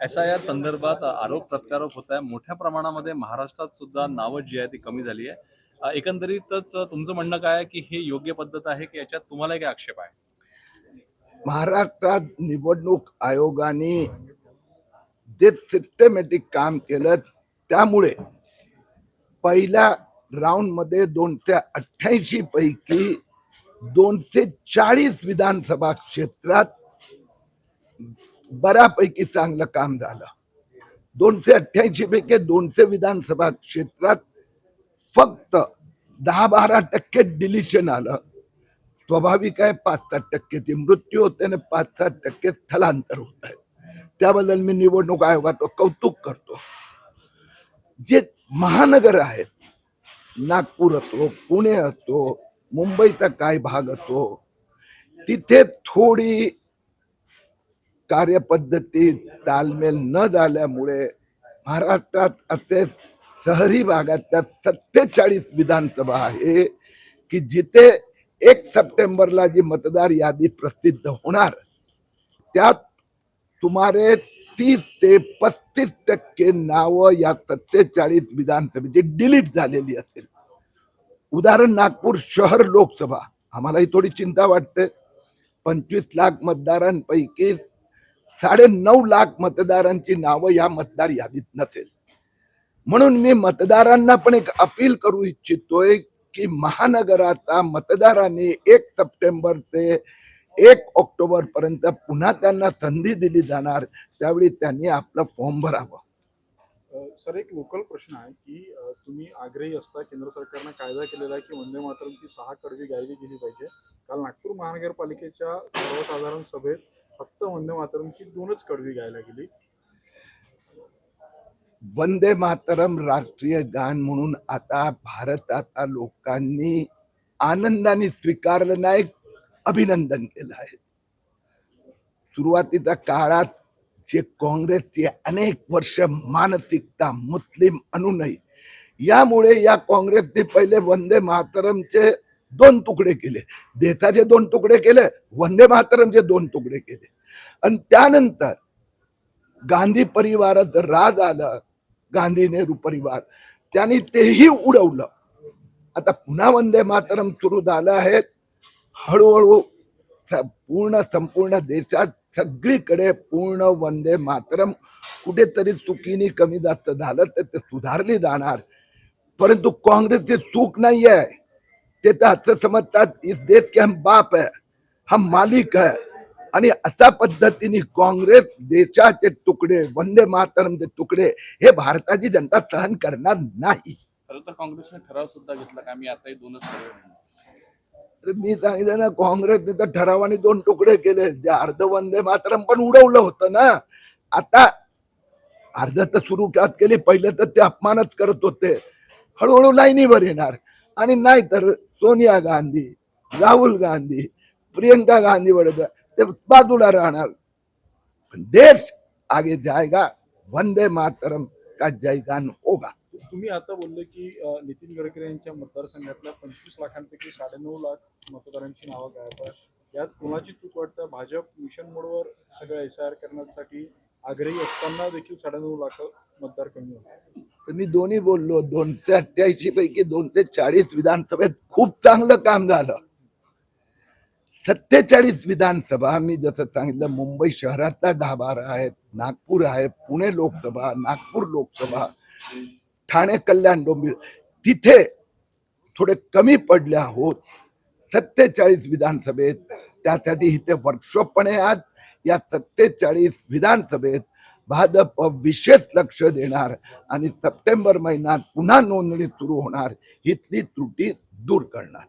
SIR संदर्भात आरोप प्रत्यारोप होत आहे. मोठ्या प्रमाणामध्ये महाराष्ट्रात सुद्धा नावं जी आहे ती कमी झाली आहे. एकंदरीतच तुमचं म्हणणं काय आहे, की ही योग्य पद्धत आहे, की याच्यात तुम्हाला काय आक्षेप आहे? महाराष्ट्रात निवडणूक आयोगाने जे सिस्टमॅटिक काम केलं त्यामुळे पहिल्या राऊंड मध्ये 288 पैकी 240 विधानसभा क्षेत्रात बऱ्यापैकी चांगलं काम झालं. 288 पैकी 200 विधानसभा क्षेत्रात फक्त 10-12% डिलिशन आलं. स्वाभाविक आहे, 5-7% मृत्यू होते आणि 5-7% स्थलांतर होत आहे. त्याबद्दल मी निवडणूक आयोगाचं कौतुक करतो. जे महानगर आहेत, नागपूर असो, पुणे असो, मुंबईचा काय भाग असो, तिथे थोडी कार्यपद्धतीत तालमेल न झाल्यामुळे महाराष्ट्रात असे शहरी भागातल्या 47 विधानसभा आहे की जिथे 1 सप्टेंबरला जी मतदार यादी प्रसिद्ध होणार त्यात सुमारे 30 ते 35% नावं या 47 विधानसभेची डिलीट झालेली असेल. उदाहरण नागपूर शहर लोकसभा, आम्हालाही थोडी चिंता वाटते. 25 लाख मतदारांपैकी 9.5 लाख मतदारांची नावं या मतदार यादीत नसेल. म्हणून मी मतदारांना पण एक अपील करू इच्छितोय की महानगराचा मतदारांनी 1 सप्टेंबर ते 1 ऑक्टोबर पर्यंत पुन्हा त्यांना संधी दिली जाणार, त्यावेळी त्यांनी आपला फॉर्म भरावा. सर, एक लोकल प्रश्न आहे की तुम्ही आग्रही असता, केंद्र सरकारने कायदा केलेला आहे की वंदे मातरमची 6 कडवी गायली गेली पाहिजे. काल नागपूर महानगरपालिकेच्या सर्वसाधारण सभेत फक्त वंदे मातरमची 2च कडवी गायला गेली. वंदे मातरम राष्ट्रीय गान म्हणून आता भारताच्या लोकांनी आनंदाने स्वीकारलं नाही, अभिनंदन केलं आहे. सुरुवातीच्या काळात जे काँग्रेसची अनेक वर्ष मानसिकता मुस्लिम अनुनय, यामुळे या काँग्रेसने पहिले वंदे मातरमचे 2 तुकडे केले, देशाचे 2 तुकडे केले, वंदे मातरमचे 2 तुकडे केले. आणि त्यानंतर गांधी परिवारात राज आलं, गांधी नेहरू परिवार, त्यांनी तेही उडवलं. आता पुन्हा वंदे मातरम सुरू झालं आहे. हळूहळू संपूर्ण देशात सगळीकडे पूर्ण वंदे मातरम, कुठेतरी चुकीने कमी जास्त झालं तर ते सुधारली जाणार. परंतु काँग्रेसची चूक नाही आहे. ते तर असं समजतात इस देश के हम बाप है, हम मालिक है, आणि अशा पद्धतीने काँग्रेस देशाचे तुकडे, वंदे मातरमचे तुकडे हे भारताची जनता सहन करणार नाही. खरं तर काँग्रेसने ठराव सुद्धा घेतला का आम्ही आताही 2च कडवे. मी सांगितलं ना, काँग्रेसने तर ठरावाने 2 तुकडे केले. जे अर्ध वंदे मातरम पण उडवलं होतं ना. आता अर्ध तर सुरू केली, पहिलं तर ते अपमानच करत होते. हळूहळू लाईनीवर येणार, आणि नाही तर सोनिया गांधी, राहुल गांधी, प्रियंका गांधी वगैरे ते बाजूला राहणार. देश आगे जाएगा, वंदे मातरम का जयगान होगा. तुम्ही आता बोलले की नितीन गडकरी यांच्या मतदारसंघातल्या 25 लाखांपैकी 9.5 लाख मतदारांची नावं गायब आहेत. यात कोणाची चूक वाटतं? भाजप मिशन मोडवर सगळं SIR करण्यासाठी आग्रही असताना देखील 9.5 लाख मतदार कमी होते. मी दोन्ही बोललो. 288 पैकी 240 विधानसभेत खूप चांगलं काम झालं. 47 विधानसभा मी जसं सांगितलं, मुंबई शहरातल्या 10-12 आहेत, नागपूर आहे, पुणे लोकसभा, नागपूर लोकसभा, ठाणे, कल्याण, डोंबिवली, तिथे थोडे कमी पडले आहोत 47 विधानसभेत. त्यासाठी इथे वर्कशॉप पण आहे. आज या 47 विधानसभेत भाजप विशेष लक्ष देणार आणि सप्टेंबर महिन्यात पुन्हा नोंदणी सुरू होणार, इथली त्रुटी दूर करणार.